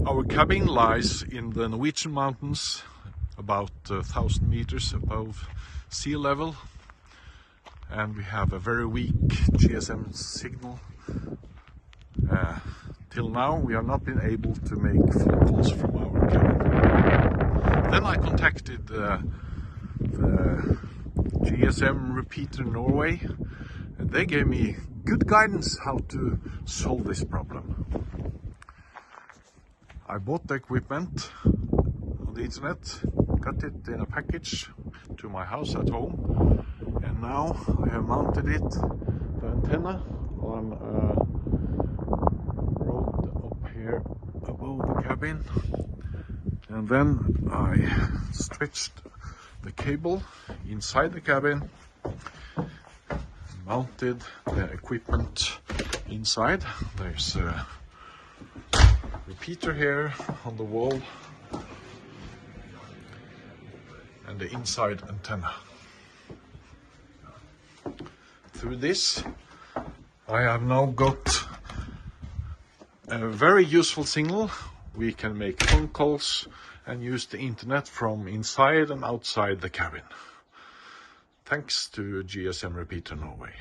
Our cabin lies in the Norwegian mountains, about 1,000 meters above sea level, and we have a very weak GSM signal. Till now we have not been able to make phone calls from our cabin. Then I contacted the GSM repeater Norway, and they gave me good guidance how to solve this problem. I bought the equipment on the internet, got it in a package to my house at home, and now I have mounted it, the antenna, on a rod up here above the cabin, and then I stretched the cable inside the cabin, mounted the equipment inside. There's a repeater here on the wall and the inside antenna. Through this I have now got a very useful signal. We can make phone calls and use the internet from inside and outside the cabin. Thanks to GSM Repeater Norway.